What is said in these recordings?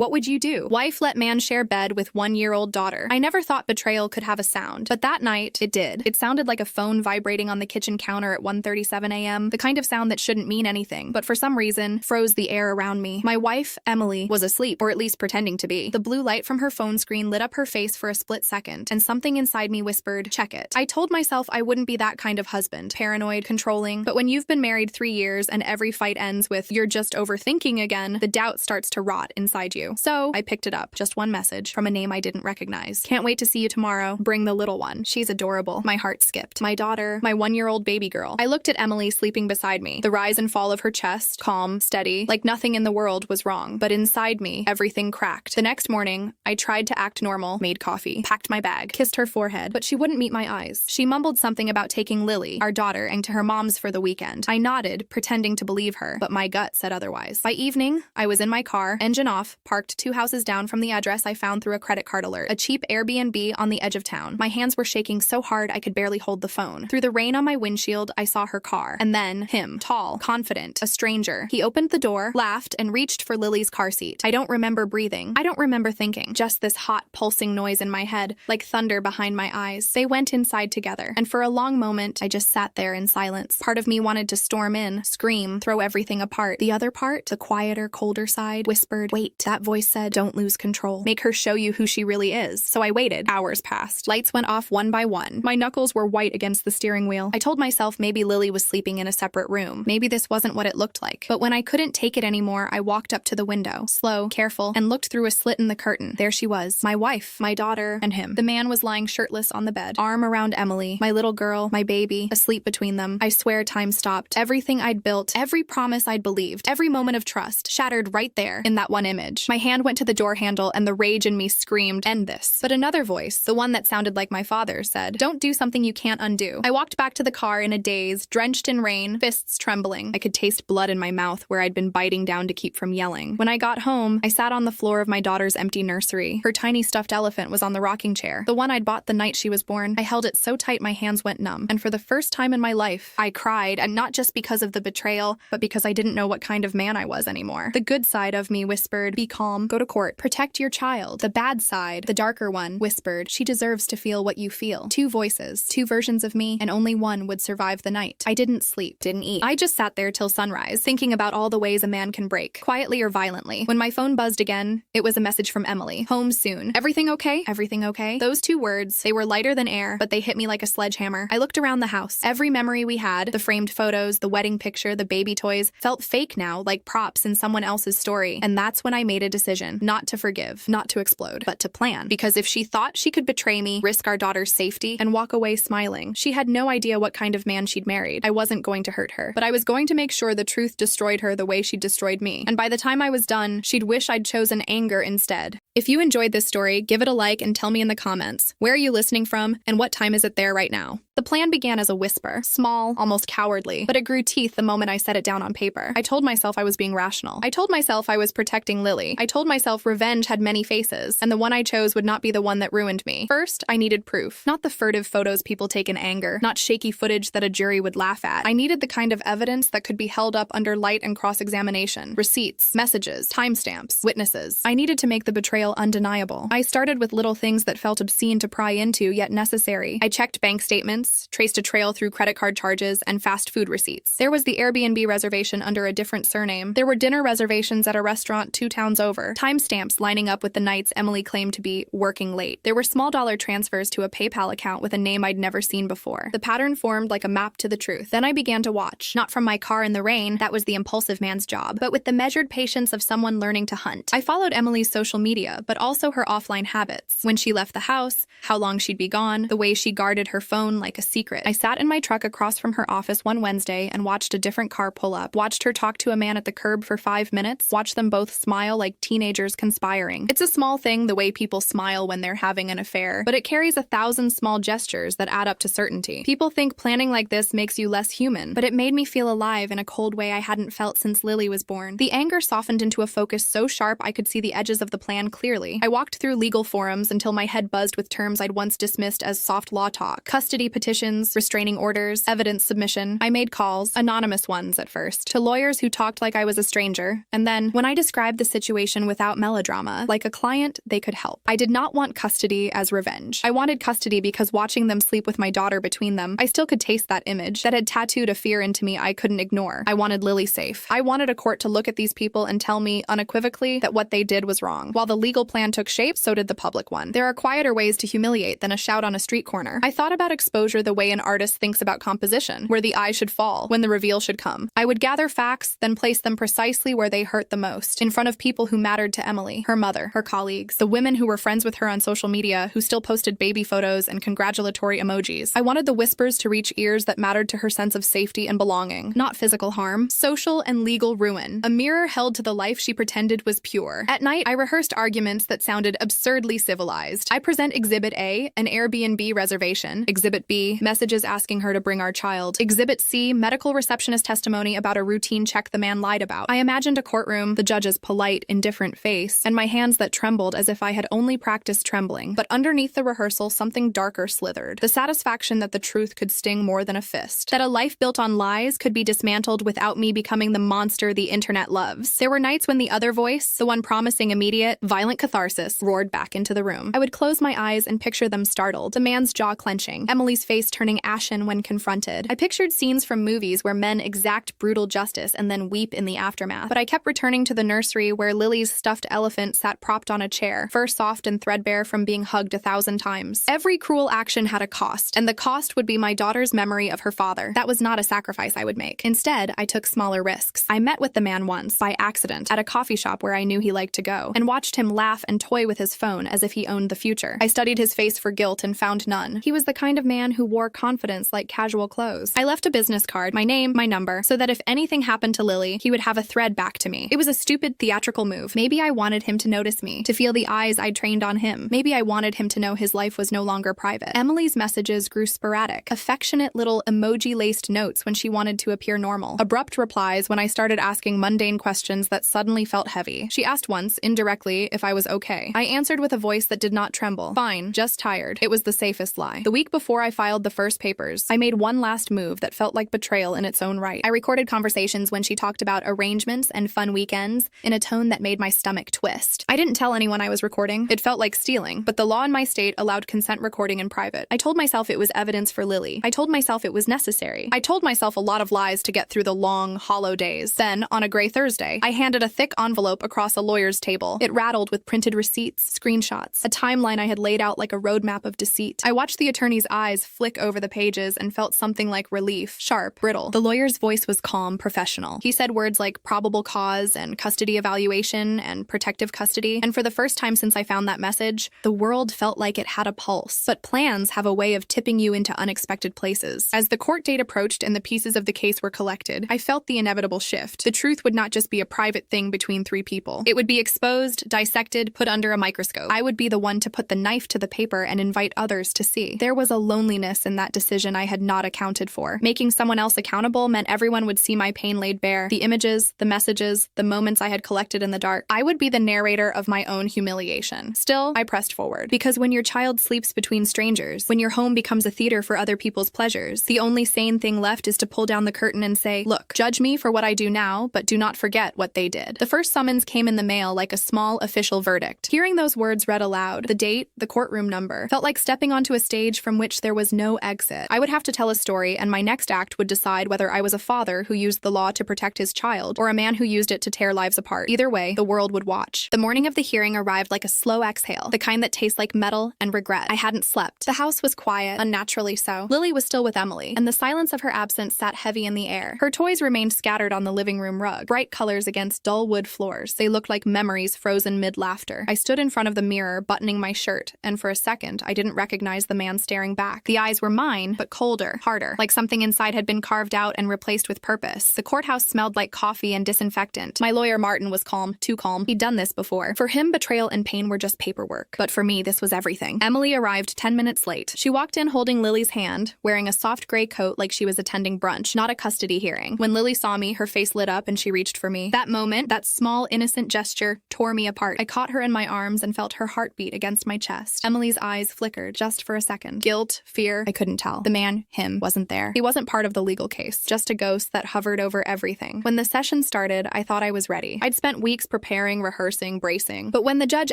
What would you do? Wife let man share bed with 1-year-old daughter. I never thought betrayal could have a sound, but that night, it did. It sounded like a phone vibrating on the kitchen counter at 1:37 a.m., the kind of sound that shouldn't mean anything, but for some reason, froze the air around me. My wife, Emily, was asleep, or at least pretending to be. The blue light from her phone screen lit up her face for a split second, and something inside me whispered, check it. I told myself I wouldn't be that kind of husband, paranoid, controlling, but when you've been married 3 years and every fight ends with, you're just overthinking again, the doubt starts to rot inside you. So I picked it up. Just one message from a name I didn't recognize. Can't wait to see you tomorrow. Bring the little one. She's adorable. My heart skipped. My daughter, my 1-year-old baby girl. I looked at Emily sleeping beside me. The rise and fall of her chest, calm, steady, like nothing in the world was wrong. But inside me, everything cracked. The next morning, I tried to act normal, made coffee, packed my bag, kissed her forehead, but she wouldn't meet my eyes. She mumbled something about taking Lily, our daughter, into her mom's for the weekend. I nodded, pretending to believe her, but my gut said otherwise. By evening, I was in my car, engine off, parked 2 houses down from the address I found through a credit card alert, a cheap Airbnb on the edge of town. My hands were shaking so hard I could barely hold the phone. Through the rain on my windshield, I saw her car, and then him, tall, confident, a stranger. He opened the door, laughed, and reached for Lily's car seat. I don't remember breathing. I don't remember thinking. Just this hot, pulsing noise in my head, like thunder behind my eyes. They went inside together, and for a long moment, I just sat there in silence. Part of me wanted to storm in, scream, throw everything apart. The other part, the quieter, colder side, whispered, wait. That voice said, don't lose control. Make her show you who she really is. So I waited. Hours passed. Lights went off one by one. My knuckles were white against the steering wheel. I told myself maybe Lily was sleeping in a separate room. Maybe this wasn't what it looked like. But when I couldn't take it anymore, I walked up to the window, slow, careful, and looked through a slit in the curtain. There she was. My wife, my daughter, and him. The man was lying shirtless on the bed, arm around Emily, my little girl, my baby, asleep between them. I swear time stopped. Everything I'd built, every promise I'd believed, every moment of trust, shattered right there in that one image. My hand went to the door handle and the rage in me screamed, end this. But another voice, the one that sounded like my father's, said, don't do something you can't undo. I walked back to the car in a daze, drenched in rain, fists trembling. I could taste blood in my mouth where I'd been biting down to keep from yelling. When I got home, I sat on the floor of my daughter's empty nursery. Her tiny stuffed elephant was on the rocking chair, the one I'd bought the night she was born. I held it so tight my hands went numb, and for the first time in my life, I cried, and not just because of the betrayal, but because I didn't know what kind of man I was anymore. The good side of me whispered, be calm, go to court, protect your child. The bad side, the darker one, whispered, she deserves to feel what you feel. 2 voices, 2 versions of me, and only one would survive the night. I didn't sleep, didn't eat. I just sat there till sunrise, thinking about all the ways a man can break, quietly or violently. When my phone buzzed again, it was a message from Emily. Home soon. Everything okay? Everything okay? Those 2 words, they were lighter than air, but they hit me like a sledgehammer. I looked around the house. Every memory we had, the framed photos, the wedding picture, the baby toys, felt fake now, like props in someone else's story. And that's when I made a decision, not to forgive, not to explode, but to plan. Because if she thought she could betray me, risk our daughter's safety, and walk away smiling, she had no idea what kind of man she'd married. I wasn't going to hurt her, but I was going to make sure the truth destroyed her the way she destroyed me. And by the time I was done, she'd wish I'd chosen anger instead. If you enjoyed this story, give it a like and tell me in the comments, where are you listening from and what time is it there right now? The plan began as a whisper, small, almost cowardly, but it grew teeth the moment I set it down on paper. I told myself I was being rational. I told myself I was protecting Lily. I told myself revenge had many faces, and the one I chose would not be the one that ruined me. First, I needed proof. Not the furtive photos people take in anger, not shaky footage that a jury would laugh at. I needed the kind of evidence that could be held up under light and cross-examination. Receipts, messages, timestamps, witnesses. I needed to make the betrayal undeniable. I started with little things that felt obscene to pry into, yet necessary. I checked bank statements, traced a trail through credit card charges, and fast food receipts. There was the Airbnb reservation under a different surname. There were dinner reservations at a restaurant 2 towns over. Timestamps lining up with the nights Emily claimed to be working late. There were small dollar transfers to a PayPal account with a name I'd never seen before. The pattern formed like a map to the truth. Then I began to watch. Not from my car in the rain, that was the impulsive man's job, but with the measured patience of someone learning to hunt. I followed Emily's social media, but also her offline habits. When she left the house, how long she'd be gone, the way she guarded her phone like a secret. I sat in my truck across from her office one Wednesday and watched a different car pull up, watched her talk to a man at the curb for 5 minutes, watched them both smile like teenagers conspiring. It's a small thing the way people smile when they're having an affair, but it carries 1,000 small gestures that add up to certainty. People think planning like this makes you less human, but it made me feel alive in a cold way I hadn't felt since Lily was born. The anger softened into a focus so sharp I could see the edges of the plan clearly. clearly. I walked through legal forums until my head buzzed with terms I'd once dismissed as soft law talk. Custody petitions, restraining orders, evidence submission. I made calls, anonymous ones at first, to lawyers who talked like I was a stranger. And then, when I described the situation without melodrama, like a client, they could help. I did not want custody as revenge. I wanted custody because watching them sleep with my daughter between them, I still could taste that image that had tattooed a fear into me I couldn't ignore. I wanted Lily safe. I wanted a court to look at these people and tell me unequivocally that what they did was wrong. While the legal plan took shape, so did the public one. There are quieter ways to humiliate than a shout on a street corner. I thought about exposure the way an artist thinks about composition, where the eye should fall, when the reveal should come. I would gather facts, then place them precisely where they hurt the most, in front of people who mattered to Emily, her mother, her colleagues, the women who were friends with her on social media, who still posted baby photos and congratulatory emojis. I wanted the whispers to reach ears that mattered to her sense of safety and belonging, not physical harm, social and legal ruin, a mirror held to the life she pretended was pure. At night, I rehearsed arguments that sounded absurdly civilized. I present Exhibit A, an Airbnb reservation. Exhibit B, messages asking her to bring our child. Exhibit C, medical receptionist testimony about a routine check the man lied about. I imagined a courtroom, the judge's polite, indifferent face, and my hands that trembled as if I had only practiced trembling. But underneath the rehearsal, something darker slithered. The satisfaction that the truth could sting more than a fist. That a life built on lies could be dismantled without me becoming the monster the internet loves. There were nights when the other voice, the one promising immediate, violent catharsis, roared back into the room. I would close my eyes and picture them startled, the man's jaw clenching, Emily's face turning ashen when confronted. I pictured scenes from movies where men exact brutal justice and then weep in the aftermath. But I kept returning to the nursery where Lily's stuffed elephant sat propped on a chair, fur soft and threadbare from being hugged 1,000 times. Every cruel action had a cost, and the cost would be my daughter's memory of her father. That was not a sacrifice I would make. Instead, I took smaller risks. I met with the man once, by accident, at a coffee shop where I knew he liked to go, and watched him laugh and toy with his phone as if he owned the future. I studied his face for guilt and found none. He was the kind of man who wore confidence like casual clothes. I left a business card, my name, my number, so that if anything happened to Lily, he would have a thread back to me. It was a stupid theatrical move. Maybe I wanted him to notice me, to feel the eyes I'd trained on him. Maybe I wanted him to know his life was no longer private. Emily's messages grew sporadic, affectionate little emoji-laced notes when she wanted to appear normal, abrupt replies when I started asking mundane questions that suddenly felt heavy. She asked once, indirectly, if I was okay. I answered with a voice that did not tremble. Fine, just tired. It was the safest lie. The week before I filed the first papers, I made one last move that felt like betrayal in its own right. I recorded conversations when she talked about arrangements and fun weekends in a tone that made my stomach twist. I didn't tell anyone I was recording. It felt like stealing, but the law in my state allowed consent recording in private. I told myself it was evidence for Lily. I told myself it was necessary. I told myself a lot of lies to get through the long, hollow days. Then, on a gray Thursday, I handed a thick envelope across a lawyer's table. It rattled with printed receipts, screenshots, a timeline I had laid out like a roadmap of deceit. I watched the attorney's eyes flick over the pages and felt something like relief, sharp, brittle. The lawyer's voice was calm, professional. He said words like probable cause and custody evaluation and protective custody, and for the first time since I found that message, the world felt like it had a pulse. But plans have a way of tipping you into unexpected places. As the court date approached and the pieces of the case were collected, I felt the inevitable shift. The truth would not just be a private thing between three people. It would be exposed, dissected, put under a microscope. I would be the one to put the knife to the paper and invite others to see. There was a loneliness in that decision I had not accounted for. Making someone else accountable meant everyone would see my pain laid bare, the images, the messages, the moments I had collected in the dark. I would be the narrator of my own humiliation. Still, I pressed forward. Because when your child sleeps between strangers, when your home becomes a theater for other people's pleasures, the only sane thing left is to pull down the curtain and say, look, judge me for what I do now, but do not forget what they did. The first summons came in the mail like a small official verdict. Hearing those words read aloud, the date, the courtroom number, felt like stepping onto a stage from which there was no exit. I would have to tell a story, and my next act would decide whether I was a father who used the law to protect his child, or a man who used it to tear lives apart. Either way, the world would watch. The morning of the hearing arrived like a slow exhale, the kind that tastes like metal and regret. I hadn't slept. The house was quiet, unnaturally so. Lily was still with Emily, and the silence of her absence sat heavy in the air. Her toys remained scattered on the living room rug, bright colors against dull wood floors. They looked like memories frozen mid-laughter. I stood in front of the mirror, buttoning my shirt, and for a second, I didn't recognize the man staring back. The eyes were mine, but colder, harder, like something inside had been carved out and replaced with purpose. The courthouse smelled like coffee and disinfectant. My lawyer Martin was calm, too calm. He'd done this before. For him, betrayal and pain were just paperwork. But for me, this was everything. Emily arrived 10 minutes late. She walked in holding Lily's hand, wearing a soft gray coat like she was attending brunch, not a custody hearing. When Lily saw me, her face lit up and she reached for me. That moment, that small, innocent gesture, tore me apart. I caught her in my arms and felt her heartbeat against my chest. Emily's eyes flickered just for a second. Guilt, fear, I couldn't tell. The man, him, wasn't there. He wasn't part of the legal case, just a ghost that hovered over everything. When the session started, I thought I was ready. I'd spent weeks preparing, rehearsing, bracing. But when the judge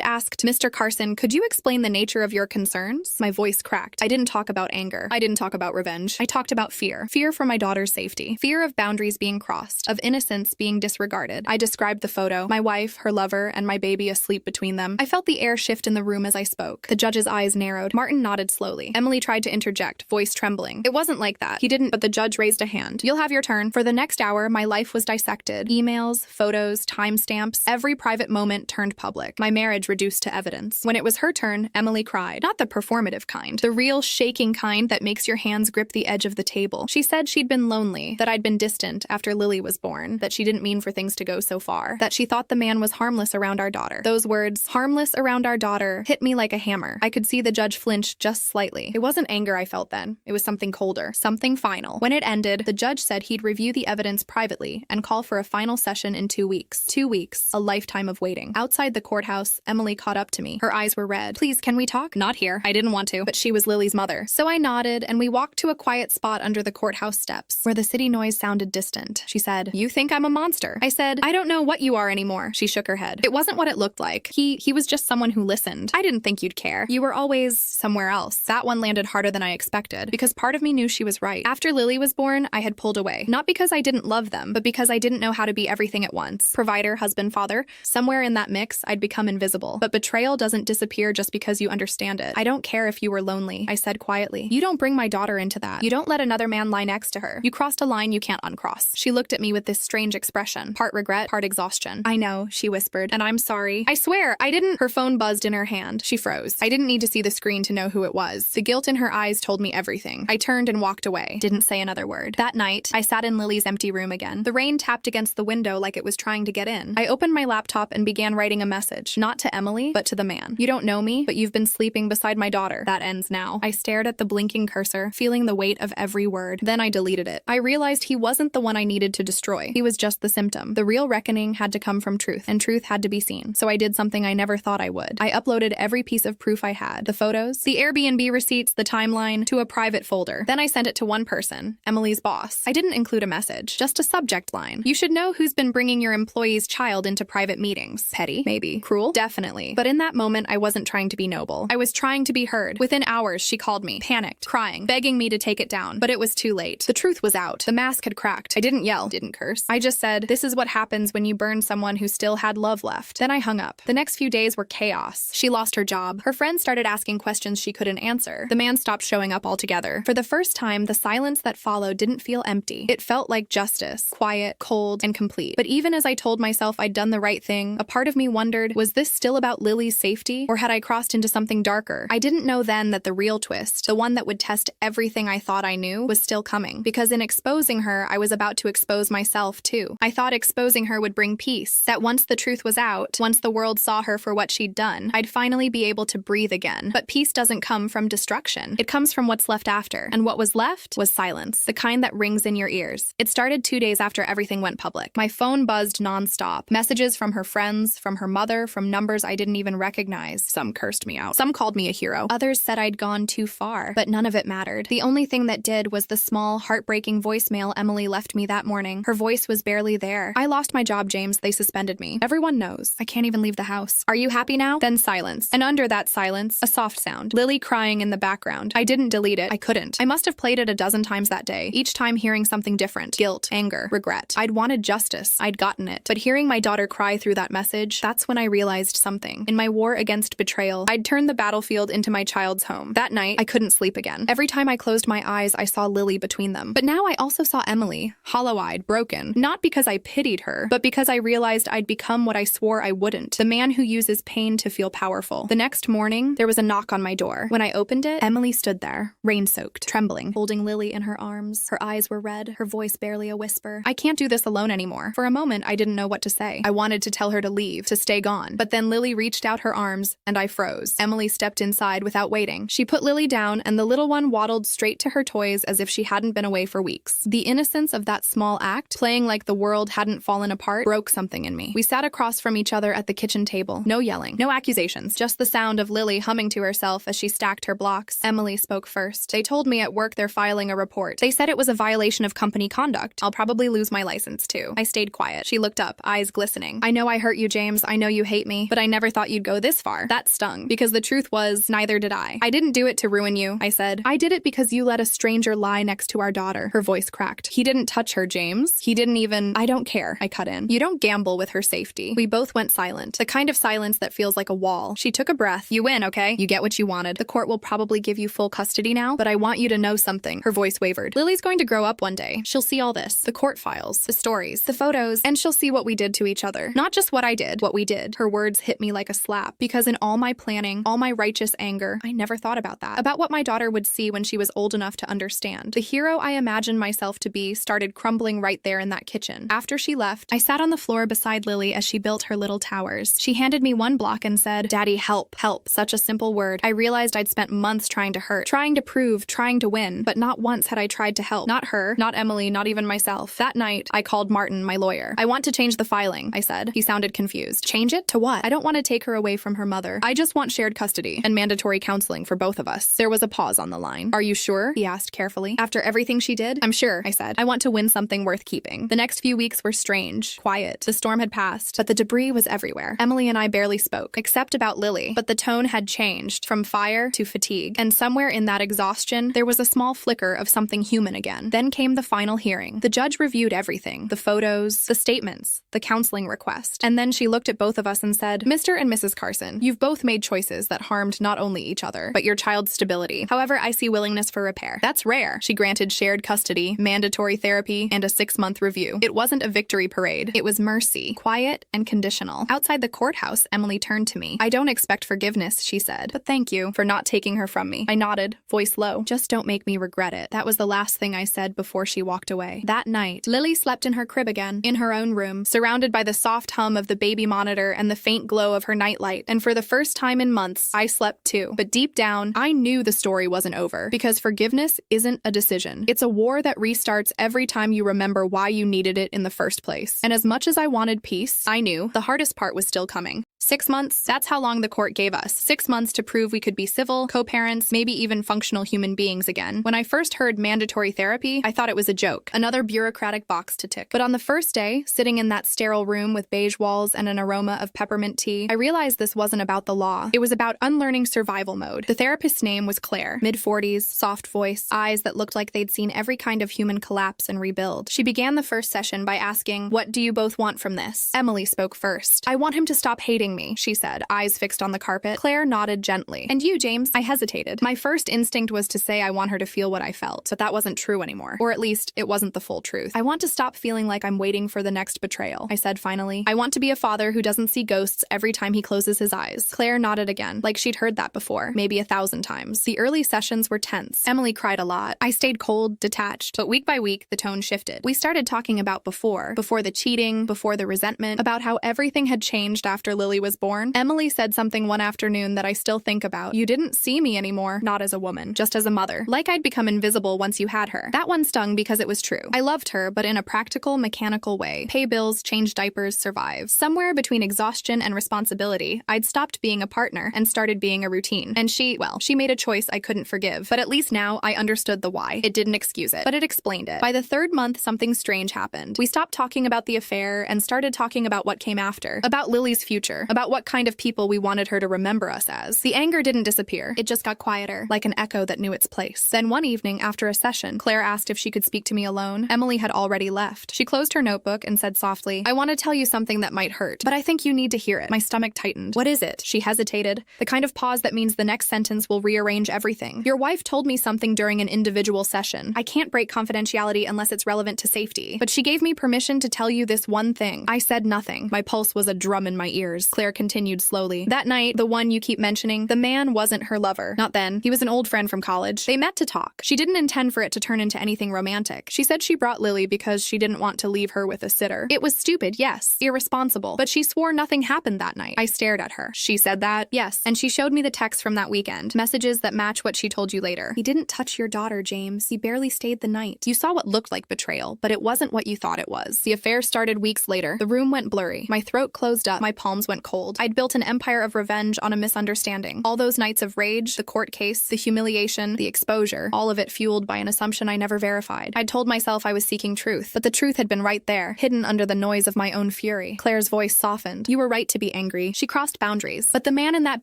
asked, "Mr. Carson, could you explain the nature of your concerns?" my voice cracked. I didn't talk about anger. I didn't talk about revenge. I talked about fear. Fear for my daughter's safety. Fear of boundaries being crossed, of innocence being disregarded. I described the photo, my wife, her lover, and my baby asleep between them. I felt the air shift in the room as I spoke. The judge's eyes narrowed. Martin nodded slowly. Emily tried to interject, voice trembling. It wasn't like that. He didn't, but the judge raised a hand. "You'll have your turn." For the next hour, my life was dissected. Emails, photos, timestamps, every private moment turned public. My marriage reduced to evidence. When it was her turn, Emily cried. Not the performative kind. The real shaking kind that makes your hands grip the edge of the table. She said she'd been lonely, that I'd been distant after Lily was born, that she didn't mean for things to go so far, that she thought the man was harmless around our daughter. Those words, harmless around our daughter, hit me like a hammer. I could see the judge flinch just slightly. It wasn't anger I felt then. It was something colder, something final. When it ended, the judge said he'd review the evidence privately and call for a final session in 2 weeks. 2 weeks, a lifetime of waiting. Outside the courthouse, Emily caught up to me. Her eyes were red. "Please, can we talk?" "Not here." I didn't want to, but she was Lily's mother. So I nodded, and we walked to a quiet spot under the courthouse steps, where the city noise sounded distant. She said, "You think I'm a monster." I said, "I don't know what you are anymore." She shook her head. "It wasn't what it looked like. He was just someone who listened. I didn't think you'd care. You were always somewhere else." That one landed harder than I expected, because part of me knew she was right. After Lily was born, I had pulled away. Not because I didn't love them, but because I didn't know how to be everything at once. Provider, husband, father. Somewhere in that mix, I'd become invisible. But betrayal doesn't disappear just because you understand it. "I don't care if you were lonely," I said quietly. "You don't bring my daughter into that. You don't let another man lie next to her. You crossed a line you can't uncross." She looked at me with this strange expression, part regret, part exhaustion. "I know," she whispered, "and I'm sorry. I swear, I didn't—" Her phone buzzed in her hand. She froze. I didn't need to see the screen to know who it was. The guilt in her eyes told me everything. I turned and walked away. Didn't say another word. That night, I sat in Lily's empty room again. The rain tapped against the window like it was trying to get in. I opened my laptop and began writing a message, not to Emily, but to the man. "You don't know me, but you've been sleeping beside my daughter. That ends now." I stared at the blinking cursor, feeling the weight of every word. Then I deleted it. I realized he wasn't the one I needed to destroy. He was just the symptom. The real reckoning had to come from truth, and truth had to be seen. So I did something I never thought I would. I uploaded every piece of proof I had. The photos, the Airbnb receipts, the timeline, to a private folder. Then I sent it to one person, Emily's boss. I didn't include a message, just a subject line. "You should know who's been bringing your employee's child into private meetings." Petty? Maybe. Cruel? Definitely. But in that moment, I wasn't trying to be noble. I was trying to be heard. Within hours, she called me, panicked, crying, begging me to take it down. But it was too late. The truth was out. The mask had cracked. I didn't yell, didn't curse. I just said, "This is what happens when you burn someone who still had love left." Then I hung up. The next few days were chaos. She lost her job. Her friends started asking questions she couldn't answer. The man stopped showing up altogether. For the first time, the silence that followed didn't feel empty. It felt like justice, quiet, cold, and complete. But even as I told myself I'd done the right thing, a part of me wondered, was this still about Lily's safety, or had I crossed into something darker? I didn't know then that the real twist, the one that would test everything I thought I knew, was still coming. Because in exposing her, I was about to expose myself too. I thought exposing her would bring peace, that once the truth was out, once the world saw her for what she'd done, I'd finally be able to breathe again. But peace doesn't come from destruction. It comes from what's left after. And what was left was silence, the kind that rings in your ears. It started 2 days after everything went public. My phone buzzed nonstop. Messages from her friends, from her mother, from numbers I didn't even recognize. Some cursed me out. Some called me a hero. Others said I'd gone too far. But none of it mattered. The only thing that did was the small, heartbreaking voicemail Emily left me that morning. Her voice was barely there. "I lost my job, James. They suspended me. Everyone knows. I can't even leave the house. Are you happy now?" Then silence. And under that silence, a soft sound. Lily crying in the background. I didn't delete it. I couldn't. I must have played it a dozen times that day, each time hearing something different. Guilt, anger, regret. I'd wanted justice. I'd gotten it. But hearing my daughter cry through that message, that's when I realized something. In my war against betrayal, I'd turned the battlefield into my child's home. That night, I couldn't sleep again. Every time I closed my eyes, I saw Lily between them. But now I also saw Emily, hollow-eyed, broken. Not because I pitied her, but because I realized I'd become what I swore I wouldn't. The man who uses pain to feel powerful. The next morning, there was a knock on my door. When I opened it, Emily stood there, rain-soaked, trembling, holding Lily in her arms. Her eyes were red, her voice barely a whisper. "I can't do this alone anymore." For a moment, I didn't know what to say. I wanted to tell her to leave, to stay gone. But then Lily reached out her arms, and I froze. Emily stepped inside without waiting. She put Lily down, and the little one waddled straight to her toys as if she hadn't been away for weeks. The innocence of that small act, playing like the world hadn't fallen apart, broke something in me. We sat across from each other at the kitchen kitchen table. No yelling, no accusations, just the sound of Lily humming to herself as she stacked her blocks. Emily spoke first. They told me at work they're filing a report. They said it was a violation of company conduct. I'll probably lose my license too. I stayed quiet. She looked up, eyes glistening. I know I hurt you, James. I know you hate me, but I never thought you'd go this far. That stung, because the truth was, neither did I. I didn't do it to ruin you, I said. I did it because you let a stranger lie next to our daughter. Her voice cracked. He didn't touch her, James. He didn't even— I don't care, I cut in. You don't gamble with her safety. We both went silent. The kind of silence that feels like a wall. She took a breath. You win, okay? You get what you wanted. The court will probably give you full custody now, but I want you to know something. Her voice wavered. Lily's going to grow up one day. She'll see all this. The court files, the stories, the photos, and she'll see what we did to each other. Not just what I did, what we did. Her words hit me like a slap, because in all my planning, all my righteous anger, I never thought about that. About what my daughter would see when she was old enough to understand. The hero I imagined myself to be started crumbling right there in that kitchen. After she left, I sat on the floor beside Lily as she built her little towers. She handed me one block and said, "Daddy, help, help." Such a simple word. I realized I'd spent months trying to hurt, trying to prove, trying to win, but not once had I tried to help. Not her, not Emily, not even myself. That night, I called Martin, my lawyer. I want to change the filing, I said. He sounded confused. Change it? To what? I don't want to take her away from her mother. I just want shared custody and mandatory counseling for both of us. There was a pause on the line. Are you sure? He asked carefully. After everything she did? I'm sure, I said. I want to win something worth keeping. The next few weeks were strange, quiet. The storm had passed, but the debris was everywhere. Emily and I barely spoke, except about Lily, but the tone had changed from fire to fatigue, and somewhere in that exhaustion, there was a small flicker of something human again. Then came the final hearing. The judge reviewed everything, the photos, the statements, the counseling request, and then she looked at both of us and said, "Mr. and Mrs. Carson, you've both made choices that harmed not only each other, but your child's stability. However, I see willingness for repair. That's rare." She granted shared custody, mandatory therapy, and a 6-month review. It wasn't a victory parade. It was mercy, quiet and conditional. Outside the courthouse, Emily turned to me. "I don't expect forgiveness," she said, "but thank you for not taking her from me." I nodded, voice low. "Just don't make me regret it." That was the last thing I said before she walked away. That night, Lily slept in her crib again, in her own room, surrounded by the soft hum of the baby monitor and the faint glow of her nightlight. And for the first time in months, I slept too. But deep down, I knew the story wasn't over, because forgiveness isn't a decision. It's a war that restarts every time you remember why you needed it in the first place. And as much as I wanted peace, I knew the hardest part was still coming. 6 months, that's how long the court gave us. 6 months to prove we could be civil, co-parents, maybe even functional human beings again. When I first heard mandatory therapy, I thought it was a joke, another bureaucratic box to tick. But on the first day, sitting in that sterile room with beige walls and an aroma of peppermint tea, I realized this wasn't about the law. It was about unlearning survival mode. The therapist's name was Claire, mid-40s, soft voice, eyes that looked like they'd seen every kind of human collapse and rebuild. She began the first session by asking, "What do you both want from this?" Emily spoke first. "I want him to stop hating me," she said, eyes fixed on the carpet. Claire nodded gently. "And you, James?" I hesitated. My first instinct was to say I want her to feel what I felt, but that wasn't true anymore. Or at least, it wasn't the full truth. "I want to stop feeling like I'm waiting for the next betrayal," I said finally. "I want to be a father who doesn't see ghosts every time he closes his eyes." Claire nodded again, like she'd heard that before, maybe 1,000 times. The early sessions were tense. Emily cried a lot. I stayed cold, detached. But week by week, the tone shifted. We started talking about before the cheating, before the resentment, about how everything had changed after Lily was born. Emily said something one afternoon that I still think about. "You didn't see me anymore, not as a woman, just as a mother. Like I'd become invisible once you had her." That one stung because it was true. I loved her, but in a practical, mechanical way. Pay bills, change diapers, survive. Somewhere between exhaustion and responsibility, I'd stopped being a partner and started being a routine. And she made a choice I couldn't forgive. But at least now, I understood the why. It didn't excuse it, but it explained it. By the 3rd month, something strange happened. We stopped talking about the affair and started talking about what came after. About Lily's future. About what kind of people we wanted her to remember us as. The anger didn't disappear. It just got quieter, like an echo that knew its place. Then one evening, after a session, Claire asked if she could speak to me alone. Emily had already left. She closed her notebook and said softly, "I want to tell you something that might hurt, but I think you need to hear it." My stomach tightened. "What is it?" She hesitated. The kind of pause that means the next sentence will rearrange everything. "Your wife told me something during an individual session. I can't break confidentiality unless it's relevant to safety. But she gave me permission to tell you this one thing." I said nothing. My pulse was a drum in my ears. Claire continued slowly. "That night, the one you keep mentioning, the man wasn't her lover. Not then. He was an old friend from college. They met to talk. She didn't intend for it to turn into anything romantic. She said she brought Lily because she didn't want to leave her with a sitter. It was stupid, yes, irresponsible, but she swore nothing happened that night." I stared at her. "She said that?" "Yes." And she showed me the text from that weekend. Messages that match what she told you later. "He didn't touch your daughter, James. He barely stayed the night. You saw what looked like betrayal, but it wasn't what you thought it was." The affair started weeks later. The room went blurry. My throat closed up. My palms went cold. I'd built an empire of revenge on a misunderstanding. All those nights of rage, the court case, the humiliation, the exposure, all of it fueled by an assumption I never verified. I'd told myself I was seeking truth, but the truth had been right there, hidden under the noise of my own fury. Claire's voice softened. You were right to be angry. She crossed boundaries. But the man in that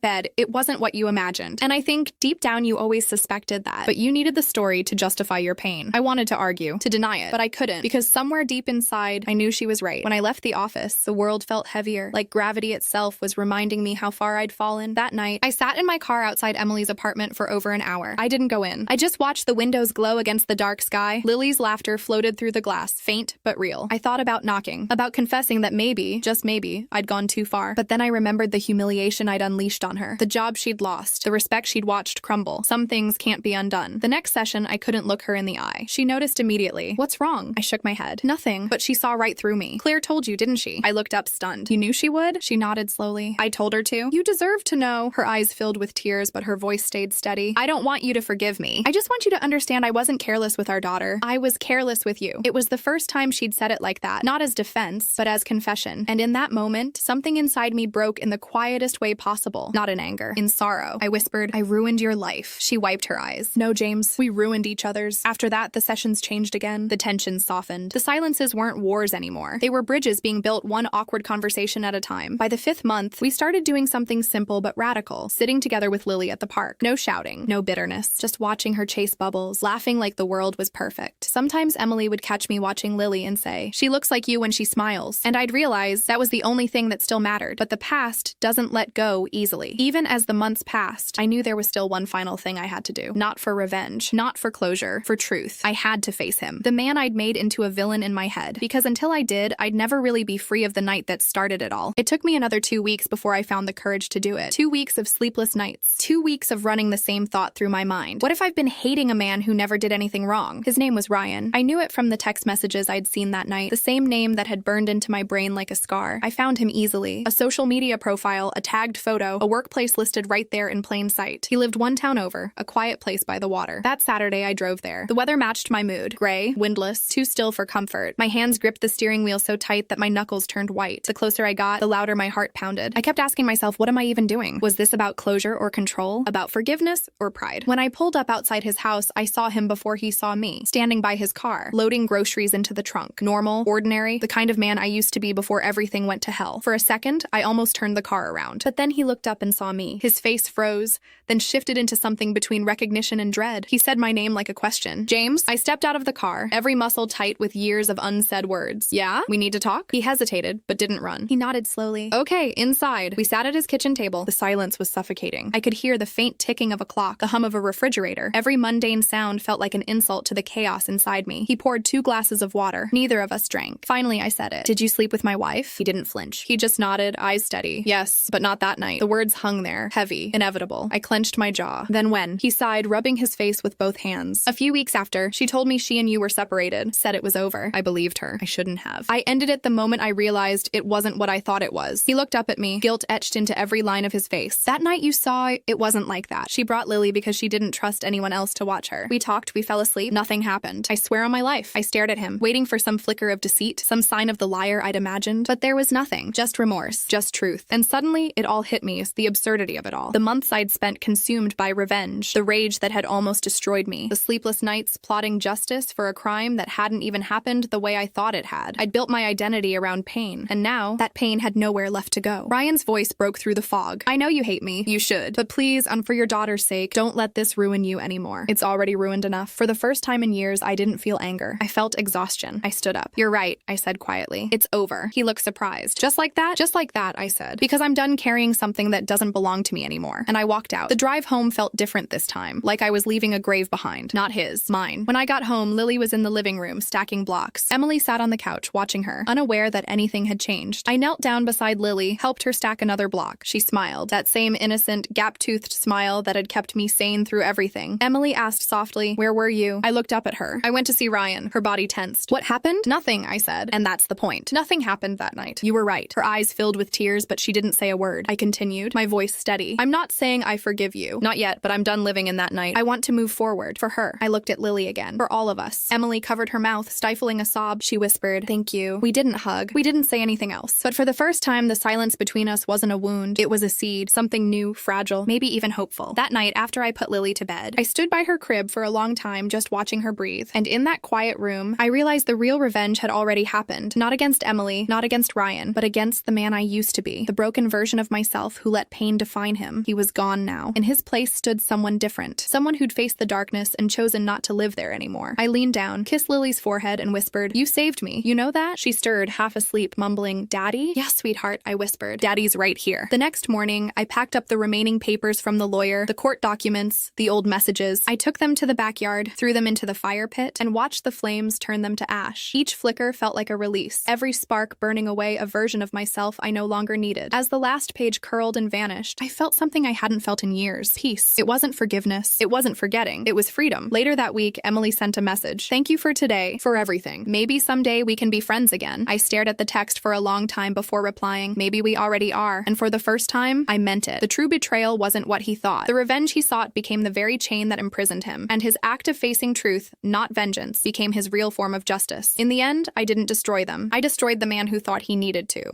bed, it wasn't what you imagined. And I think deep down you always suspected that. But you needed the story to justify your pain. I wanted to argue, to deny it, but I couldn't, because somewhere deep inside, I knew she was right. When I left the office, the world felt heavier, like gravity itself was reminding me how far I'd fallen. That night, I sat in my car outside Emily's apartment for over an hour. I didn't go in. I just watched the windows glow against the dark sky. Lily's laughter floated through the glass, faint but real. I thought about knocking, about confessing that maybe, just maybe, I'd gone too far. But then I remembered the humiliation I'd unleashed on her, the job she'd lost, the respect she'd watched crumble. Some things can't be undone. The next session, I couldn't look her in the eye. She noticed immediately. What's wrong? I shook my head. Nothing. But she saw right through me. Claire told you, didn't she? I looked up stunned. You knew she would? She nodded slowly. I told her to. You deserve to know. Her eyes filled with tears, but her voice stayed steady. I don't want you to forgive me. I just want you to understand I wasn't careless with our daughter. I was careless with you. It was the first time she'd said it like that. Not as defense, but as confession. And in that moment, something inside me broke in the quietest way possible. Not in anger. In sorrow. I whispered, I ruined your life. She wiped her eyes. No, James. We ruined each other's. After that, the sessions changed again. The tension softened. The silences weren't wars anymore. They were bridges being built one awkward conversation at a time. By the 5th month, we started doing something simple but radical. Sitting together with Lily at the park. No shouting. No bitterness. Just watching her chase bubbles. Laughing like the world was perfect. Sometimes Emily would catch me watching Lily and say, she looks like you when she smiles. And I'd realize that was the only thing that still mattered. But the past doesn't let go easily. Even as the months passed, I knew there was still one final thing I had to do. Not for revenge. Not for closure. For truth. I had to face him. The man I'd made into a villain in my head. Because until I did, I'd never really be free of the night that started it all. It took me another 2 weeks before I found the courage to do it. 2 weeks of sleepless nights. 2 weeks of running the same thought through my mind. What if I've been hating a man who never did anything wrong? His name was Ryan. I knew it from the text messages I'd seen that night. The same name that had burned into my brain like a scar. I found him easily. A social media profile, a tagged photo, a workplace listed right there in plain sight. He lived one town over, a quiet place by the water. That Saturday, I drove there. The weather matched my mood. Gray, windless, too still for comfort. My hands gripped the steering wheel so tight that my knuckles turned white. The closer I got, the louder my heart pounded. I kept asking myself, what am I even doing? Was this about closure or control? About forgiveness or pride? When I pulled up outside his house, I saw him before he saw me, standing by his car, loading groceries into the trunk. Normal, ordinary, the kind of man I used to be before everything went to hell. For a second, I almost turned the car around. But then he looked up and saw me. His face froze, then shifted into something between recognition and dread. He said my name like a question. James? I stepped out of the car, every muscle tight with years of unsaid words. Yeah? We need to talk? He hesitated, but didn't run. He nodded slowly. Okay, inside. We sat at his kitchen table. The silence was suffocating. I could hear the faint ticking of a clock, the hum of a refrigerator. Every mundane sound felt like an insult to the chaos inside me. He poured 2 glasses of water. Neither of us drank. Finally, I said it. Did you sleep with my wife? He didn't flinch. He just nodded, eyes steady. Yes, but not that night. The words hung there, heavy, inevitable. I clenched my jaw. Then when? He sighed, rubbing his face with both hands. A few weeks after, she told me she and you were separated. Said it was over. I believed her. I shouldn't have. I ended it the moment I realized it wasn't what I thought it was. He looked up at me, guilt etched into every line of his face. That night you saw, it wasn't like that. She brought Lily because she didn't trust anyone else to watch her. We talked, we fell asleep. Nothing happened. I swear on my life. I stared at him, waiting for some flicker of deceit, some sign of the liar I'd imagined. But there was nothing. Just remorse. Just truth. And suddenly, it all hit me, the absurdity of it all. The months I'd spent consumed by revenge, the rage that had almost destroyed me, the sleepless nights plotting justice for a crime that hadn't even happened the way I thought it had. I'd built my identity around pain, and now that pain had nowhere left to go. Ryan's voice broke through the fog. I know you hate me. You should. But please, and for your daughter's sake, don't let this ruin you anymore. It's already ruined enough. For the first time in years, I didn't feel anger. I felt exhaustion. I stood up. You're right, I said quietly. It's over. He looked surprised. Just like that? Just like that, I said. Because I'm done carrying something that doesn't belong to me anymore. And I walked out. The drive home felt different this time, like I was leaving a grave behind. Not his. Mine. When I got home, Lily was in the living room, stacking blocks. Emily sat on the couch, watching her, unaware that anything had changed. I knelt down beside Lily, helped her stack another block. She smiled. That same innocent, gap-toothed smile that had kept me sane through everything. Emily asked softly, "Where were you?" I looked up at her. I went to see Ryan. Her body tensed. What happened? Nothing, I said. And that's the point. Nothing happened that night. You were right. Her eyes filled with tears, but she didn't say a word. I continued, my voice steady. I'm not saying I forgive you. Not yet, but I'm done living in that night. I want to move forward. For her. I looked at Lily again. For all of us. Emily covered her mouth, stifling a sob. She whispered, "Thank you." We didn't hug. We didn't say anything else. But for the first time, the silence between us wasn't a wound. It was a seed, something new, fragile, maybe even hopeful. That night, after I put Lily to bed, I stood by her crib for a long time just watching her breathe. And in that quiet room, I realized the real revenge had already happened. Not against Emily, not against Ryan, but against the man I used to be. The broken version of myself who let pain define him. He was gone now. In his place stood someone different. Someone who'd faced the darkness and chosen not to live there anymore. I leaned down, kissed Lily's forehead, and whispered, "You saved me. You know that?" She stirred, half asleep, mumbling, "Daddy?" "Yes, sweetheart," I whispered. "Daddy's right here." The next morning, I packed up the remaining papers from the lawyer, the court documents, the old messages. I took them to the backyard, threw them into the fire pit, and watched the flames turn them to ash. Each flicker felt like a release, every spark burning away a version of myself I no longer needed. As the last page curled and vanished, I felt something I hadn't felt in years. Peace. It wasn't forgiveness. It wasn't forgetting. It was freedom. Later that week, Emily sent a message. "Thank you for today, for everything. Maybe someday we can be friends again." I stared at the text for a long time before replying, "Maybe we already are." And for the first time, I meant it. The true betrayal wasn't what he thought. The revenge he sought became the very chain that imprisoned him. And his act of facing truth, not vengeance, became his real form of justice. In the end, I didn't destroy them. I destroyed the man who thought he needed to.